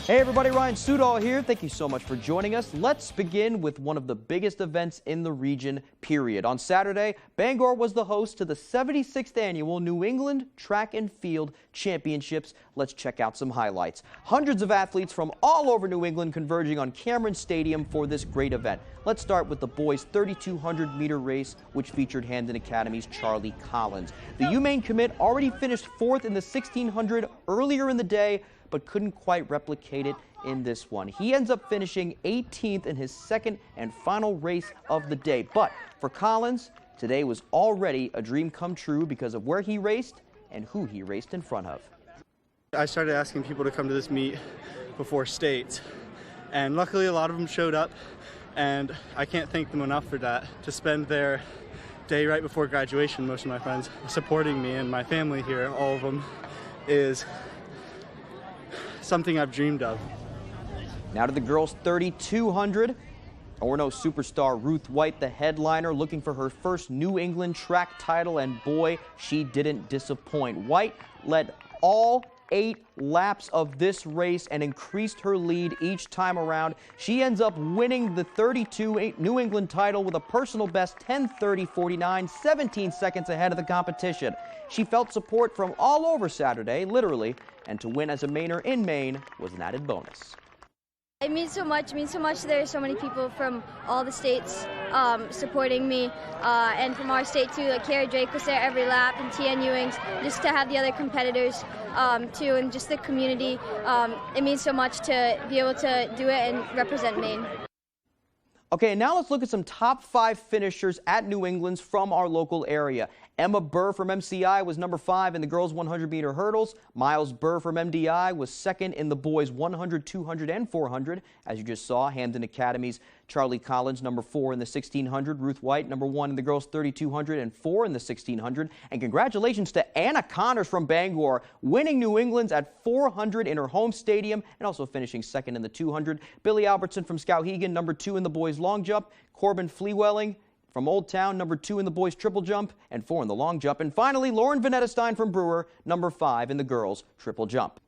Hey everybody, Ryan Sudol here. Thank you so much for joining us. Let's begin with one of the biggest events in the region, period. On Saturday, Bangor was the host to the 76th annual New England Track and Field Championships. Let's check out some highlights. Hundreds of athletes from all over New England converging on Cameron Stadium for this great event. Let's start with the boys' 3,200-meter race, which featured Handon Academy's Charlie Collins. The UMaine commit already finished fourth in the 1,600 earlier in the day, but couldn't quite replicate it in this one. He ends up finishing 18th in his second and final race of the day. But for Collins, today was already a dream come true because of where he raced and who he raced in front of. I started asking people to come to this meet before states, and luckily a lot of them showed up, and I can't thank them enough for that. To spend their day right before graduation, most of my friends supporting me and my family here, all of them, is something I've dreamed of. Now to the girls' 3,200. Orono superstar Ruth White, the headliner, looking for her first New England track title, and boy, she didn't disappoint. White led all 8 laps of this race and increased her lead each time around. She ends up winning the 32 New England title with a personal best 10:30.49, 17 seconds ahead of the competition. She felt support from all over Saturday, literally, and to win as a Mainer in Maine was an added bonus. It means so much. It means so much. There are so many people from all the states supporting me, and from our state too. Like Kara Drake was there every lap, and Tian Ewings. Just to have the other competitors too, and just the community. It means so much to be able to do it and represent Maine. Okay, now let's look at some top 5 finishers at New England's from our local area. Emma Burr from MCI was number 5 in the girls' 100-meter hurdles. Miles Burr from MDI was second in the boys' 100, 200, and 400. As you just saw, Hamden Academy's Charlie Collins, number 4 in the 1600. Ruth White, number 1 in the girls' 3200 and 4 in the 1600. And congratulations to Anna Connors from Bangor, winning New England's at 400 in her home stadium and also finishing second in the 200. Billy Albertson from Skowhegan, number 2 in the boys' long jump. Corbin Fleewelling from Old Town, number 2 in the boys' triple jump and 4 in the long jump. And finally, Lauren Vanetta-Stein from Brewer, number 5 in the girls' triple jump.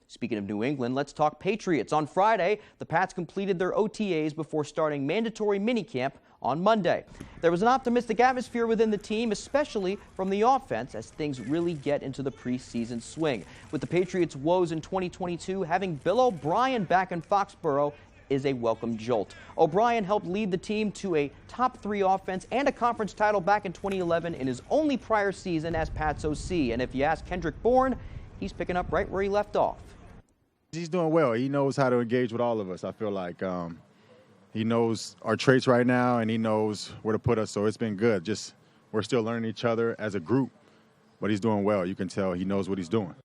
Speaking of New England, let's talk Patriots. On Friday, the Pats completed their OTAs before starting mandatory minicamp on Monday. There was an optimistic atmosphere within the team, especially from the offense, as things really get into the preseason swing. With the Patriots' woes in 2022, having Bill O'Brien back in Foxborough is a welcome jolt. O'Brien helped lead the team to a top 3 offense and a conference title back in 2011 in his only prior season as Pats OC. And if you ask Kendrick Bourne, he's picking up right where he left off. He's doing well. He knows how to engage with all of us. I feel like he knows our traits right now, and he knows where to put us. So it's been good. Just we're still learning each other as a group, but he's doing well. You can tell he knows what he's doing.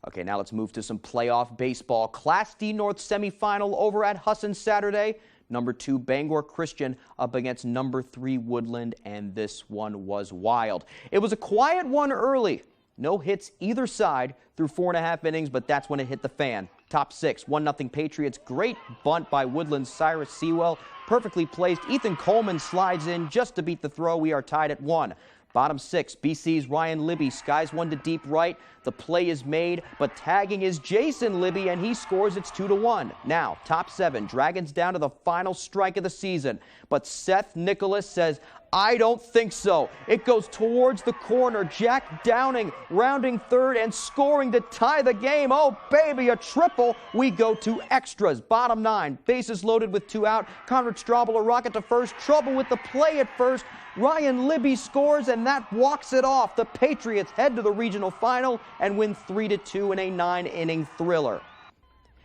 Okay, now let's move to some playoff baseball. Class D North semifinal over at Husson Saturday. Number 2 Bangor Christian up against number 3 Woodland, and this one was wild. It was a quiet one early. No hits either side through 4.5 innings, but that's when it hit the fan. Top 6, 1-0 Patriots. Great bunt by Woodland's Cyrus Sewell. Perfectly placed. Ethan Coleman slides in just to beat the throw. We are tied at 1. Bottom 6, BC's Ryan Libby skies one to deep right. The play is made, but tagging is Jason Libby, and he scores. It's 2-1. Now, top 7, Dragons down to the final strike of the season. But Seth Nicholas says, I don't think so. It goes towards the corner. Jack Downing rounding third and scoring to tie the game. Oh, baby, a triple. We go to extras. Bottom 9, bases loaded with 2 out. Conrad Straubel a rocket to first. Trouble with the play at first. Ryan Libby scores, and that walks it off. The Patriots head to the regional final and win 3-2 in a 9-inning thriller.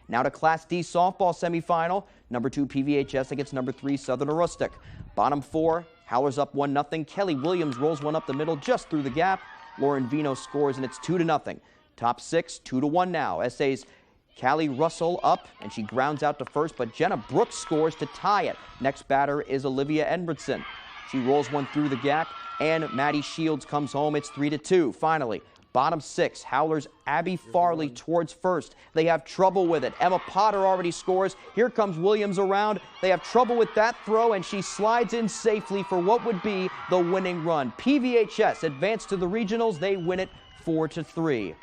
Now to Class D softball semifinal. Number 2 PVHS against number 3 Southern Aroostook. Bottom 4, Howlers up 1-0. Kelly Williams rolls one up the middle just through the gap. Lauren Vino scores, and it's 2-0. Top 6, 2-1 now. SA's Callie Russell up, and she grounds out to first, but Jenna Brooks scores to tie it. Next batter is Olivia Edmondson. She rolls one through the gap, and Maddie Shields comes home. It's 3-2. Finally, bottom 6, Howlers Abby Farley towards first. They have trouble with it. Emma Potter already scores. Here comes Williams around. They have trouble with that throw, and she slides in safely for what would be the winning run. PVHS advance to the regionals. They win it 4-3.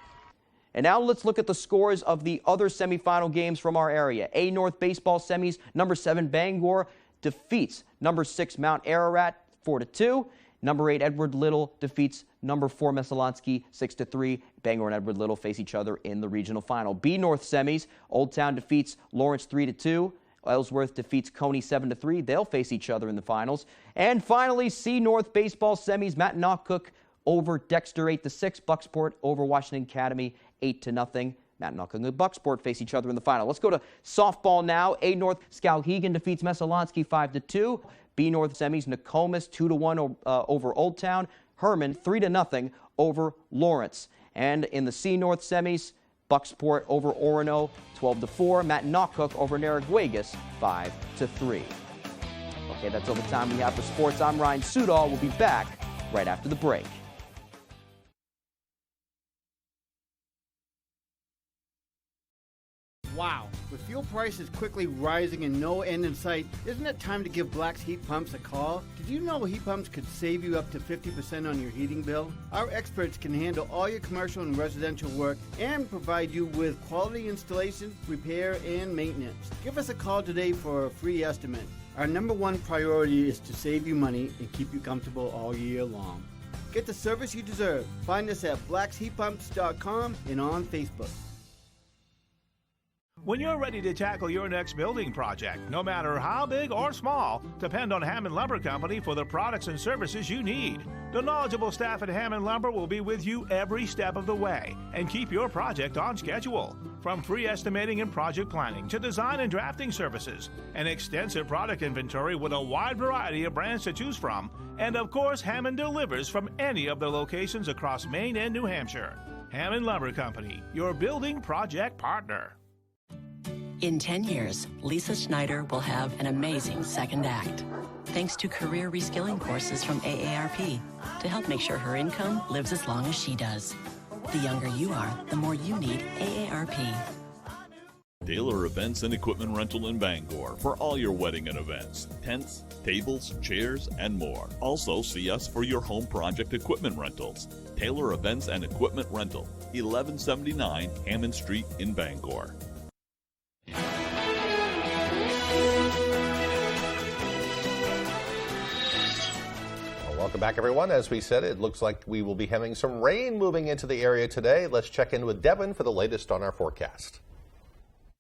And now let's look at the scores of the other semifinal games from our area. A North baseball semis, number 7 Bangor defeats number 6 Mount Ararat 4-2. Number 8 Edward Little defeats number 4 Messalonsky 6-3. Bangor and Edward Little face each other in the regional final. B North semis, Old Town defeats Lawrence 3-2. Ellsworth defeats Coney 7-3. They'll face each other in the finals. And finally, C North baseball semis, Matt Knockcook over Dexter 8-6. Bucksport over Washington Academy 8-0. Matt Knockcook and Bucksport face each other in the final. Let's go to softball now. A North Skowhegan defeats Messalonsky 5-2. B North semis, Nokomis 2-1 over Old Town. Herman 3-0 over Lawrence. And in the C North semis, Bucksport over Orono 12-4. Matt Knockcook over Narragansett 5-3. Okay, that's all the time we have for sports. I'm Ryan Sudol. We'll be back right after the break. Wow, with fuel prices quickly rising and no end in sight, isn't it time to give Black's Heat Pumps a call? Did you know heat pumps could save you up to 50% on your heating bill? Our experts can handle all your commercial and residential work and provide you with quality installation, repair, and maintenance. Give us a call today for a free estimate. Our number one priority is to save you money and keep you comfortable all year long. Get the service you deserve. Find us at blacksheatpumps.com and on Facebook. When you're ready to tackle your next building project, no matter how big or small, depend on Hammond Lumber Company for the products and services you need. The knowledgeable staff at Hammond Lumber will be with you every step of the way and keep your project on schedule. From free estimating and project planning to design and drafting services, an extensive product inventory with a wide variety of brands to choose from, and of course, Hammond delivers from any of the locations across Maine and New Hampshire. Hammond Lumber Company, your building project partner. In 10 years, Lisa Schneider will have an amazing second act, thanks to career reskilling courses from AARP to help make sure her income lives as long as she does. The younger you are, the more you need AARP. Taylor Events and Equipment Rental in Bangor for all your wedding and events, tents, tables, chairs, and more. Also see us for your home project equipment rentals. Taylor Events and Equipment Rental, 1179 Hammond Street in Bangor. Welcome back, everyone. As we said, it looks like we will be having some rain moving into the area today. Let's check in with Devin for the latest on our forecast.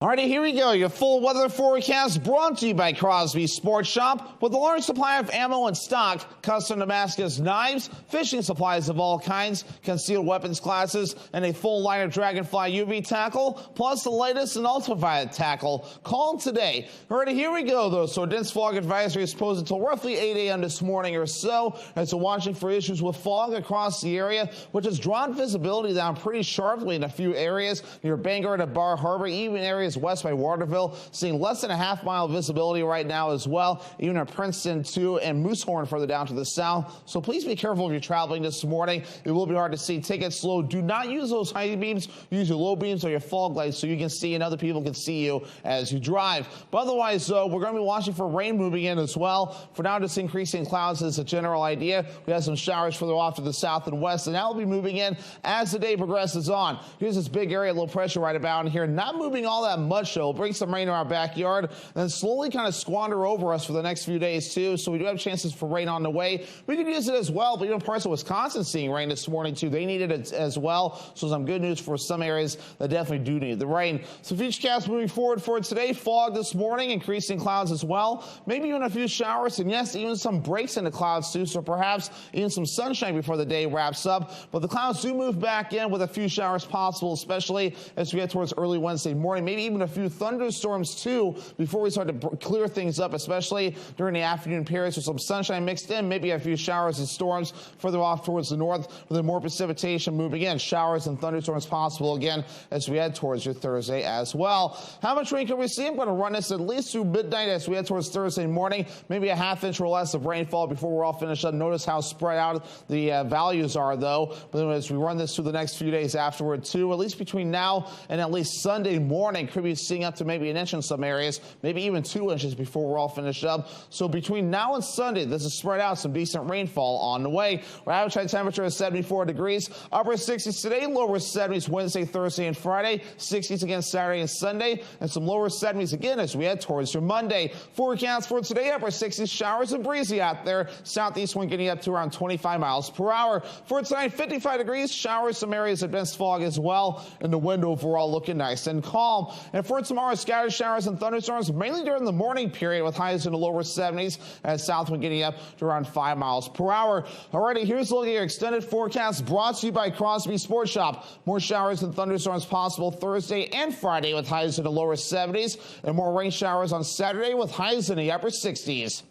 Alrighty, here we go. Your full weather forecast brought to you by Crosby Sports Shop. With a large supply of ammo in stock, custom Damascus knives, fishing supplies of all kinds, concealed weapons classes, and a full line of Dragonfly UV tackle, plus the latest in ultraviolet tackle. Call today. Alrighty, here we go, though. So a dense fog advisory is posed until roughly 8 a.m. this morning or so. And so watching for issues with fog across the area, which has drawn visibility down pretty sharply in a few areas near Bangor to Bar Harbor, even areas west by Waterville, seeing less than a half-mile visibility right now as well, even at Princeton too, and Moosehorn further down to the south. So please be careful if you're traveling this morning. It will be hard to see. Take it slow. Do not use those high beams. Use your low beams or your fog lights so you can see and other people can see you as you drive. But otherwise, though, we're going to be watching for rain moving in as well. For now, just increasing clouds is a general idea. We have some showers further off to the south and west, and that will be moving in as the day progresses on. Here's this big area, low pressure right about in here, not moving all that much, though. Bring some rain to our backyard, and then slowly kind of squander over us for the next few days, too. So we do have chances for rain on the way. We could use it as well, but even parts of Wisconsin seeing rain this morning, too. They needed it as well. So some good news for some areas that definitely do need the rain. So futurecast moving forward for today, fog this morning, increasing clouds as well. Maybe even a few showers, and yes, even some breaks in the clouds, too. So perhaps even some sunshine before the day wraps up. But the clouds do move back in with a few showers possible, especially as we get towards early Wednesday morning. Maybe even a few thunderstorms too before we start to clear things up, especially during the afternoon periods with some sunshine mixed in, maybe a few showers and storms further off towards the north with more precipitation moving in. Showers and thunderstorms possible again as we head towards your Thursday as well. How much rain can we see? I'm going to run this at least through midnight as we head towards Thursday morning. Maybe a half inch or less of rainfall before we're all finished up. Notice how spread out the values are, though. But as we run this through the next few days afterward too, at least between now and at least Sunday morning, could be seeing up to maybe an inch in some areas, maybe even 2 inches before we're all finished up. So between now and Sunday, this is spread out, some decent rainfall on the way. Our average high temperature is 74 degrees, upper 60s today, lower 70s Wednesday, Thursday, and Friday, 60s again Saturday and Sunday, and some lower 70s again as we head towards your Monday. Forecast for today, upper 60s, showers and breezy out there. Southeast wind getting up to around 25 miles per hour. For tonight, 55 degrees, showers, some areas of dense fog as well, and the wind overall looking nice and calm. And for tomorrow, scattered showers and thunderstorms, mainly during the morning period with highs in the lower 70s and south wind getting up to around 5 miles per hour. Alrighty, here's a look at your extended forecast brought to you by Crosby Sports Shop. More showers and thunderstorms possible Thursday and Friday with highs in the lower 70s and more rain showers on Saturday with highs in the upper 60s.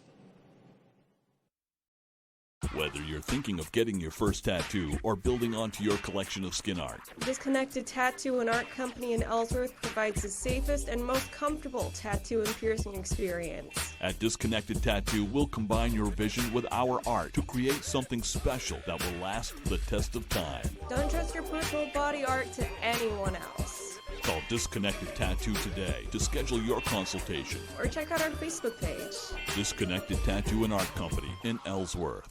Whether you're thinking of getting your first tattoo or building onto your collection of skin art, Disconnected Tattoo and Art Company in Ellsworth provides the safest and most comfortable tattoo and piercing experience. at Disconnected Tattoo, we'll combine your vision with our art to create something special that will last the test of time. Don't trust your personal body art to anyone else. Call Disconnected Tattoo today to schedule your consultation. Or check out our Facebook page. Disconnected Tattoo and Art Company in Ellsworth.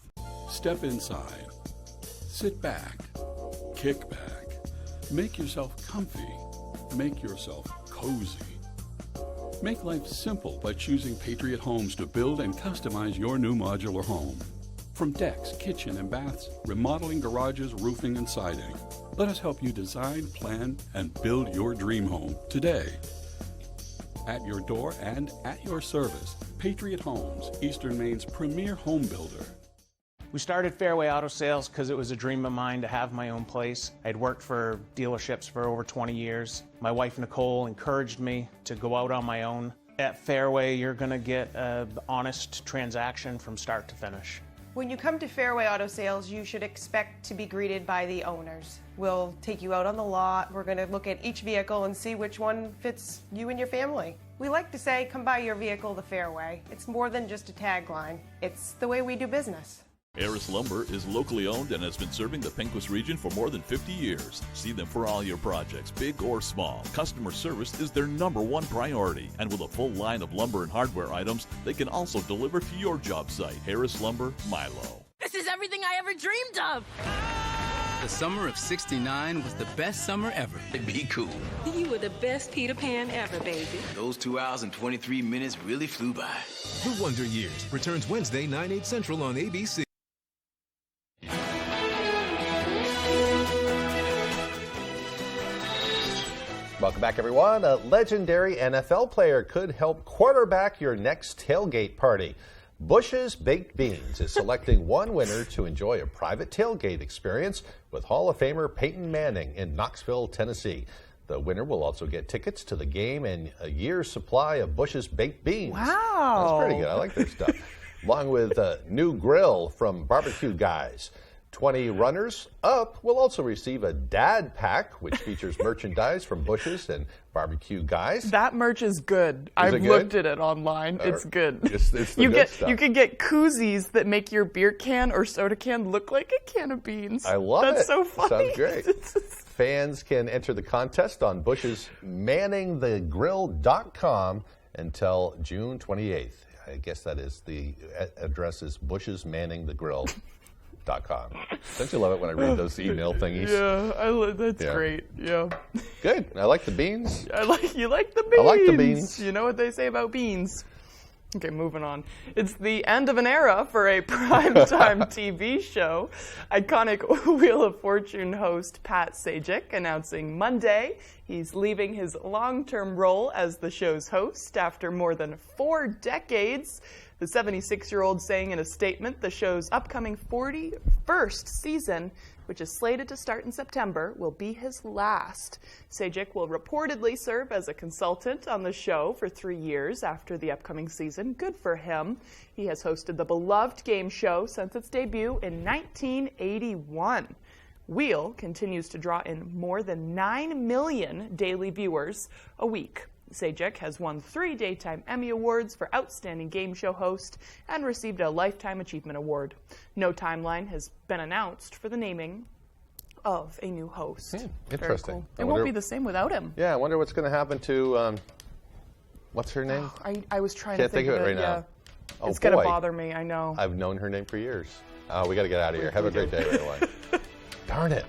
Step inside. Sit back. Kick back. Make yourself comfy. Make yourself cozy. Make life simple by choosing Patriot Homes to build and customize your new modular home. From decks, kitchen, and baths, remodeling garages, roofing, and siding. Let us help you design, plan, and build your dream home today. At your door and at your service, Patriot Homes, Eastern Maine's premier home builder. We started Fairway Auto Sales because it was a dream of mine to have my own place. I'd worked for dealerships for over 20 years. My wife Nicole encouraged me to go out on my own. At Fairway, you're going to get an honest transaction from start to finish. When you come to Fairway Auto Sales, you should expect to be greeted by the owners. We'll take you out on the lot. We're going to look at each vehicle and see which one fits you and your family. We like to say, come buy your vehicle the Fairway. It's more than just a tagline. It's the way we do business. Harris Lumber is locally owned and has been serving the Pequot region for more than 50 years. See them for all your projects, big or small. Customer service is their #1 priority. And with a full line of lumber and hardware items, they can also deliver to your job site. Harris Lumber, Milo. This is everything I ever dreamed of. The summer of '69 was the best summer ever. Be cool. You were the best Peter Pan ever, baby. Those 2 hours and 23 minutes really flew by. The Wonder Years returns Wednesday, 9/8 Central on ABC. Welcome back, everyone. A legendary NFL player could help quarterback your next tailgate party. Bush's Baked Beans is selecting one winner to enjoy a private tailgate experience with Hall of Famer Peyton Manning in Knoxville, Tennessee. The winner will also get tickets to the game and a year's supply of Bush's Baked Beans. Wow. That's pretty good. I like their stuff. Along with a new grill from Barbecue Guys. 20 runners up will also receive a dad pack, which features merchandise from Bush's and Barbecue Guys. That merch is good. I've looked at it online. It's good. It's the good stuff. You can get koozies that make your beer can or soda can look like a can of beans. I love it. That's so funny. Sounds great. Fans can enter the contest on Bush's manningthegrill.com until June 28th. I guess that is the address is bushesmanningthegrill.com. Don't you love it when I read those email thingies? Yeah, that's great. Yeah. Good. I like the beans. You like the beans. I like the beans. You know what they say about beans. Okay, moving on. It's the end of an era for a primetime TV show. Iconic Wheel of Fortune host Pat Sajak announcing Monday he's leaving his long-term role as the show's host after more than 4 decades. The 76-year-old saying in a statement the show's upcoming 41st season, which is slated to start in September, will be his last. Sajak will reportedly serve as a consultant on the show for 3 years after the upcoming season. Good for him. He has hosted the beloved game show since its debut in 1981. Wheel continues to draw in more than 9 million daily viewers a week. Sajak has won 3 Daytime Emmy Awards for Outstanding Game Show Host and received a Lifetime Achievement Award. No timeline has been announced for the naming of a new host. Interesting. Cool. It won't be the same without him. Yeah, I wonder what's going to happen to, what's her name? I was trying Can't to think of it right yeah. now. Oh, it's going to bother me, I know. I've known her name for years. We got to get out of here. Have a great day, everyone. Darn it.